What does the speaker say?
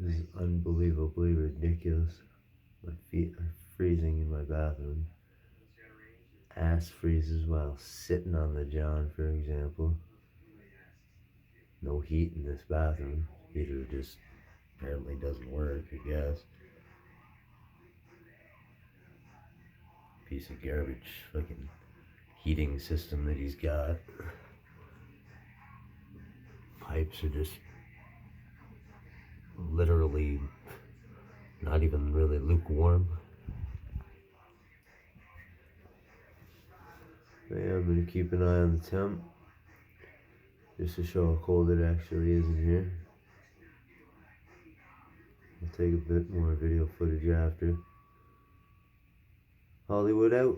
This is unbelievably ridiculous. My feet are freezing in my bathroom. Ass freezes while sitting on the john, for example. No heat in this bathroom. Heater just apparently doesn't work, I guess. Piece of garbage fucking heating system that he's got. Pipes are just literally not even really lukewarm. But yeah, I'm gonna keep an eye on the temp just to show how cold it actually is in here. I'll take a bit more video footage after. Hollywood out.